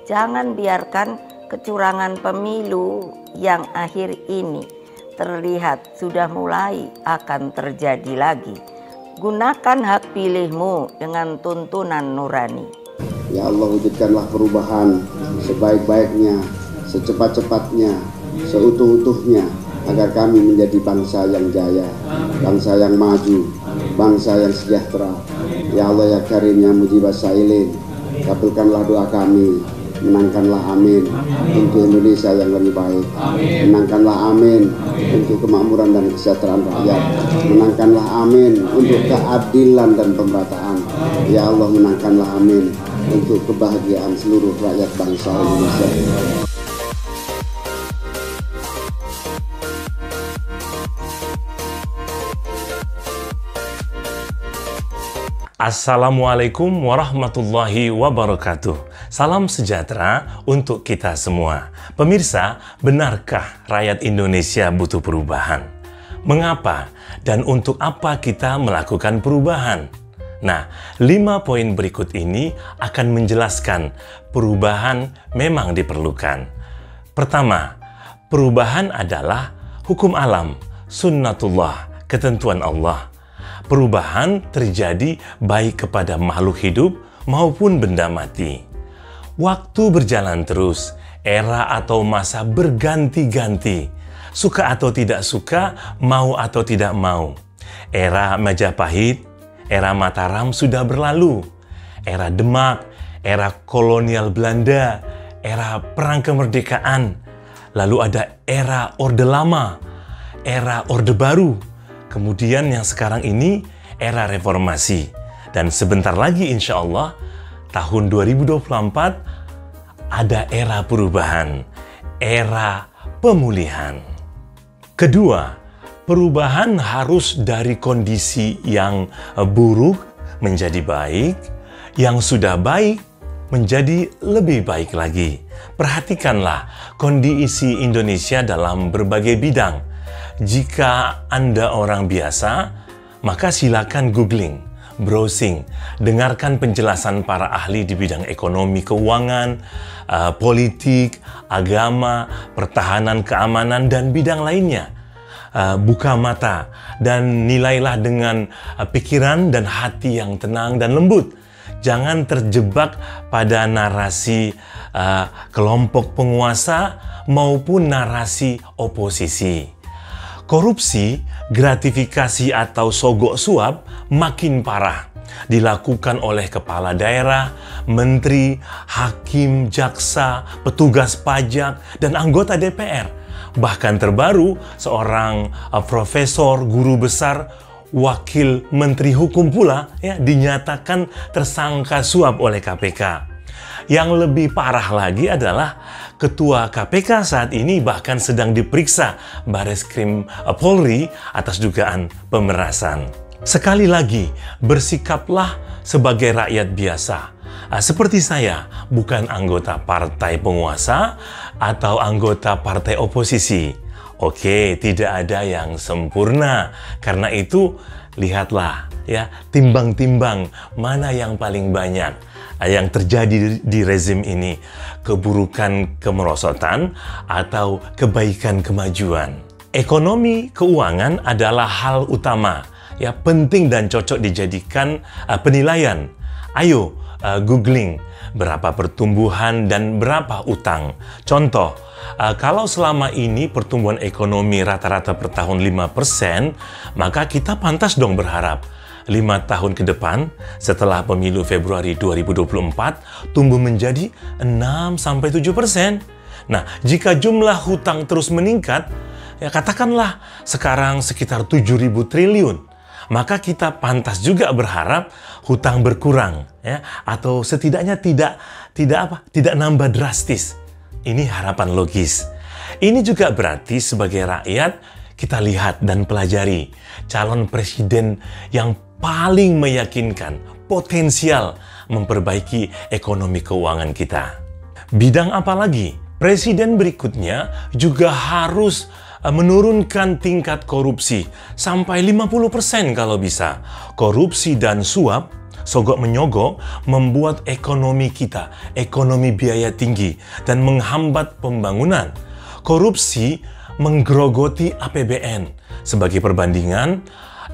Jangan biarkan kecurangan pemilu yang akhir ini terlihat sudah mulai akan terjadi lagi. Gunakan hak pilihmu dengan tuntunan nurani. Ya Allah, wujudkanlah perubahan sebaik-baiknya, secepat-cepatnya, seutuh-utuhnya, agar kami menjadi bangsa yang jaya, bangsa yang maju, bangsa yang sejahtera. Ya Allah ya Karim ya Mujibas Sailin, kabulkanlah doa kami. Menangkanlah amin untuk Indonesia yang lebih baik. Menangkanlah amin untuk kemakmuran dan kesejahteraan rakyat. Menangkanlah amin untuk keadilan dan pemerataan. Ya Allah, menangkanlah amin untuk kebahagiaan seluruh rakyat bangsa Indonesia. Assalamualaikum warahmatullahi wabarakatuh. Salam sejahtera untuk kita semua. Pemirsa, benarkah rakyat Indonesia butuh perubahan? Mengapa dan untuk apa kita melakukan perubahan? Nah, 5 poin berikut ini akan menjelaskan perubahan memang diperlukan. Pertama, perubahan adalah hukum alam, sunnatullah, ketentuan Allah. Perubahan terjadi baik kepada makhluk hidup maupun benda mati. Waktu berjalan terus, era atau masa berganti-ganti. Suka atau tidak suka, mau atau tidak mau. Era Majapahit, era Mataram sudah berlalu. Era Demak, era kolonial Belanda, era perang kemerdekaan. Lalu ada era Orde Lama, era Orde Baru. Kemudian yang sekarang ini era reformasi. Dan sebentar lagi insya Allah tahun 2024 ada era perubahan, era pemulihan. Kedua, perubahan harus dari kondisi yang buruk menjadi baik, yang sudah baik menjadi lebih baik lagi. Perhatikanlah kondisi Indonesia dalam berbagai bidang. Jika Anda orang biasa, maka silakan googling, browsing, dengarkan penjelasan para ahli di bidang ekonomi, keuangan, politik, agama, pertahanan, keamanan, dan bidang lainnya. Buka mata dan nilailah dengan pikiran dan hati yang tenang dan lembut. Jangan terjebak pada narasi kelompok penguasa maupun narasi oposisi. Korupsi, gratifikasi atau sogok suap makin parah dilakukan oleh kepala daerah, menteri, hakim, jaksa, petugas pajak, dan anggota DPR. Bahkan terbaru, seorang profesor, guru besar, wakil menteri hukum pula dinyatakan tersangka suap oleh KPK. Yang lebih parah lagi adalah Ketua KPK saat ini bahkan sedang diperiksa Bareskrim Polri atas dugaan pemerasan. Sekali lagi, bersikaplah sebagai rakyat biasa. Seperti saya, bukan anggota partai penguasa atau anggota partai oposisi. Oke, tidak ada yang sempurna. Karena itu, lihatlah ya, timbang-timbang mana yang paling banyak yang terjadi di rezim ini, keburukan kemerosotan atau kebaikan kemajuan. Ekonomi keuangan adalah hal utama, ya, penting dan cocok dijadikan penilaian. Ayo googling berapa pertumbuhan dan berapa utang. Contoh, kalau selama ini pertumbuhan ekonomi rata-rata per tahun 5%, maka kita pantas dong berharap 5 tahun ke depan setelah pemilu Februari 2024 tumbuh menjadi 6-7%. Nah, jika jumlah hutang terus meningkat, ya katakanlah sekarang sekitar 7.000 triliun, maka kita pantas juga berharap hutang berkurang, ya, atau setidaknya tidak nambah drastis. Ini harapan logis. Ini juga berarti sebagai rakyat kita lihat dan pelajari calon presiden yang paling meyakinkan, potensial memperbaiki ekonomi keuangan kita. Bidang apa lagi? Presiden berikutnya juga harus menurunkan tingkat korupsi sampai 50% kalau bisa. Korupsi dan suap sogok menyogok membuat ekonomi kita, ekonomi biaya tinggi, dan menghambat pembangunan. Korupsi menggerogoti APBN. Sebagai perbandingan,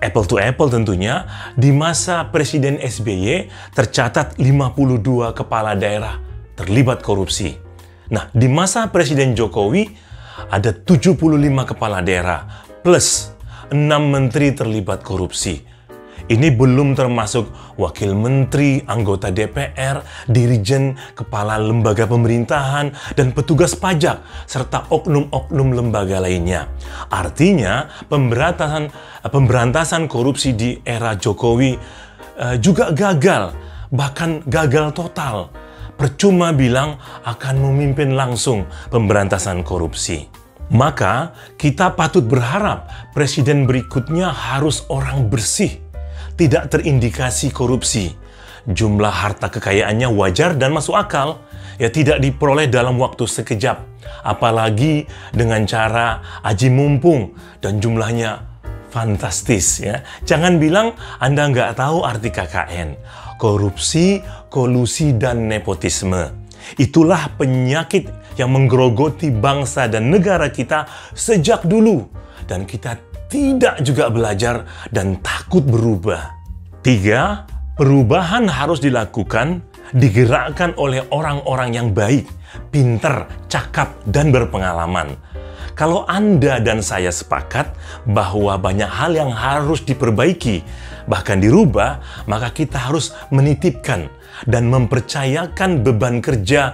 apple to apple tentunya, di masa Presiden SBY tercatat 52 kepala daerah terlibat korupsi. Nah, di masa Presiden Jokowi ada 75 kepala daerah plus 6 menteri terlibat korupsi. Ini belum termasuk wakil menteri, anggota DPR, dirijen, kepala lembaga pemerintahan, dan petugas pajak, serta oknum-oknum lembaga lainnya. Artinya, pemberantasan korupsi di era Jokowi juga gagal, bahkan gagal total. Percuma bilang akan memimpin langsung pemberantasan korupsi. Maka, kita patut berharap presiden berikutnya harus orang bersih, tidak terindikasi korupsi. Jumlah harta kekayaannya wajar dan masuk akal, ya tidak diperoleh dalam waktu sekejap. Apalagi dengan cara aji mumpung dan jumlahnya fantastis ya. Jangan bilang Anda nggak tahu arti KKN. Korupsi, kolusi, dan nepotisme. Itulah penyakit yang menggerogoti bangsa dan negara kita sejak dulu. Dan kita tidak juga belajar dan takut berubah. 3, perubahan harus dilakukan, digerakkan oleh orang-orang yang baik, pinter, cakap, dan berpengalaman. Kalau Anda dan saya sepakat bahwa banyak hal yang harus diperbaiki, bahkan dirubah, maka kita harus menitipkan dan mempercayakan beban kerja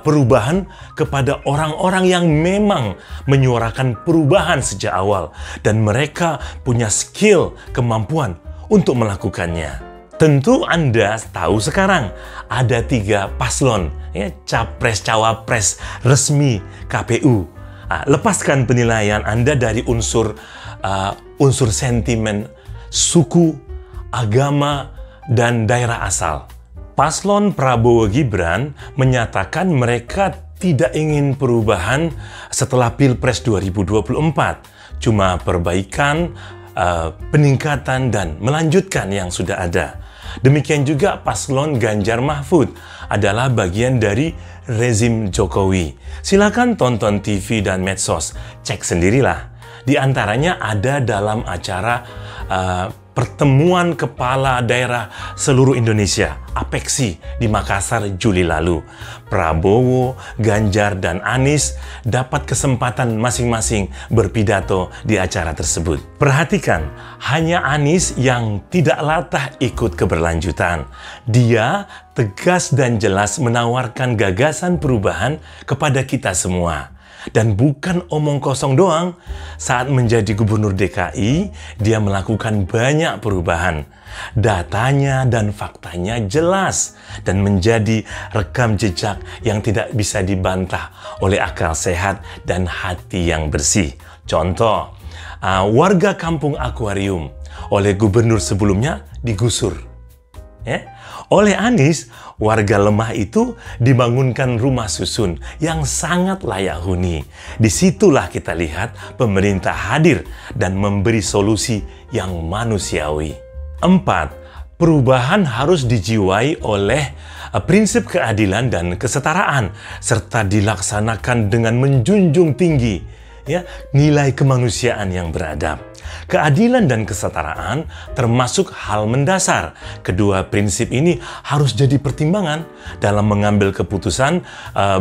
perubahan kepada orang-orang yang memang menyuarakan perubahan sejak awal dan mereka punya skill, kemampuan untuk melakukannya. Tentu Anda tahu sekarang ada 3 paslon, ya, capres-cawapres resmi KPU. Lepaskan penilaian Anda dari unsur sentimen suku, agama, dan daerah asal. Paslon Prabowo Gibran menyatakan mereka tidak ingin perubahan setelah Pilpres 2024. Cuma perbaikan, peningkatan, dan melanjutkan yang sudah ada. Demikian juga Paslon Ganjar Mahfud adalah bagian dari rezim Jokowi. Silakan tonton TV dan medsos, cek sendirilah. Di antaranya ada dalam acara Pertemuan Kepala Daerah Seluruh Indonesia, APEKSI, di Makassar Juli lalu. Prabowo, Ganjar, dan Anies dapat kesempatan masing-masing berpidato di acara tersebut. Perhatikan, hanya Anies yang tidak latah ikut keberlanjutan. Dia tegas dan jelas menawarkan gagasan perubahan kepada kita semua. Dan bukan omong kosong doang, saat menjadi gubernur DKI, dia melakukan banyak perubahan. Datanya dan faktanya jelas dan menjadi rekam jejak yang tidak bisa dibantah oleh akal sehat dan hati yang bersih. Contoh, warga kampung Akuarium oleh gubernur sebelumnya digusur. Oleh Anies, warga lemah itu dibangunkan rumah susun yang sangat layak huni. Disitulah kita lihat pemerintah hadir dan memberi solusi yang manusiawi. 4, perubahan harus dijiwai oleh prinsip keadilan dan kesetaraan, serta dilaksanakan dengan menjunjung tinggi nilai kemanusiaan yang beradab. Keadilan dan kesetaraan termasuk hal mendasar. Kedua prinsip ini harus jadi pertimbangan dalam mengambil keputusan,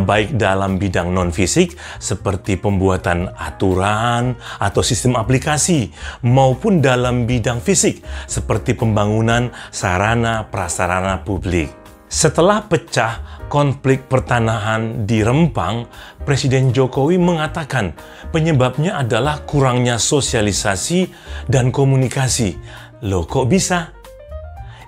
baik dalam bidang non-fisik seperti pembuatan aturan atau sistem aplikasi, maupun dalam bidang fisik seperti pembangunan sarana prasarana publik. Setelah pecah konflik pertanahan di Rempang, Presiden Jokowi mengatakan penyebabnya adalah kurangnya sosialisasi dan komunikasi. Loh, kok bisa?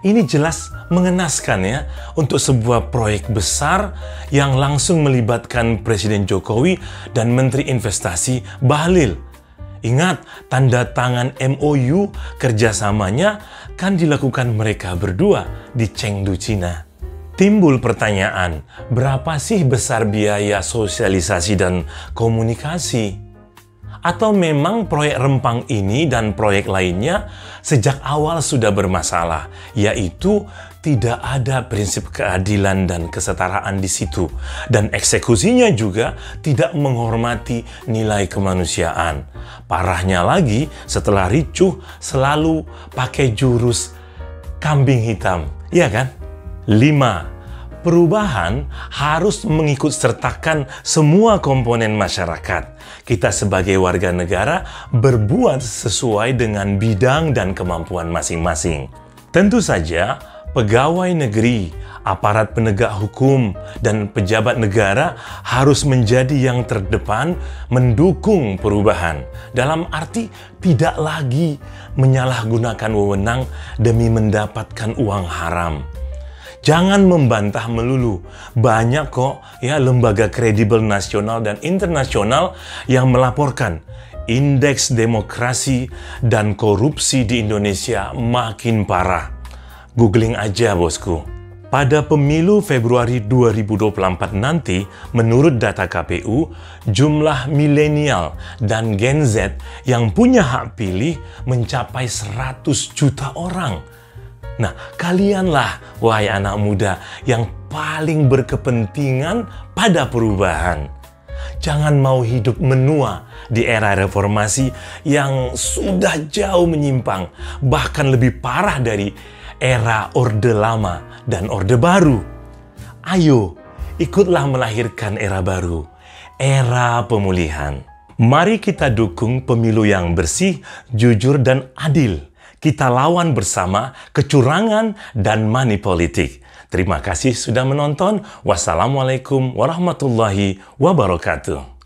Ini jelas mengenaskan ya, untuk sebuah proyek besar yang langsung melibatkan Presiden Jokowi dan Menteri Investasi Bahlil. Ingat, tanda tangan MOU kerjasamanya kan dilakukan mereka berdua di Chengdu, Cina. Timbul pertanyaan, berapa sih besar biaya sosialisasi dan komunikasi? Atau memang proyek Rempang ini dan proyek lainnya sejak awal sudah bermasalah, yaitu tidak ada prinsip keadilan dan kesetaraan di situ, dan eksekusinya juga tidak menghormati nilai kemanusiaan. Parahnya lagi, setelah ricuh selalu pakai jurus kambing hitam, iya kan? 5. Perubahan harus mengikut sertakan semua komponen masyarakat. Kita sebagai warga negara berbuat sesuai dengan bidang dan kemampuan masing-masing. Tentu saja, pegawai negeri, aparat penegak hukum, dan pejabat negara harus menjadi yang terdepan mendukung perubahan. Dalam arti tidak lagi menyalahgunakan wewenang demi mendapatkan uang haram. Jangan membantah melulu. Banyak kok ya lembaga kredibel nasional dan internasional yang melaporkan indeks demokrasi dan korupsi di Indonesia makin parah. Googling aja bosku. Pada pemilu Februari 2024 nanti, menurut data KPU, jumlah milenial dan Gen Z yang punya hak pilih mencapai 100 juta orang. Nah, kalianlah, wahai anak muda, yang paling berkepentingan pada perubahan. Jangan mau hidup menua di era reformasi yang sudah jauh menyimpang, bahkan lebih parah dari era Orde Lama dan Orde Baru. Ayo, ikutlah melahirkan era baru, era pemulihan. Mari kita dukung pemilu yang bersih, jujur, dan adil. Kita lawan bersama kecurangan dan money politik. Terima kasih sudah menonton. Wassalamualaikum warahmatullahi wabarakatuh.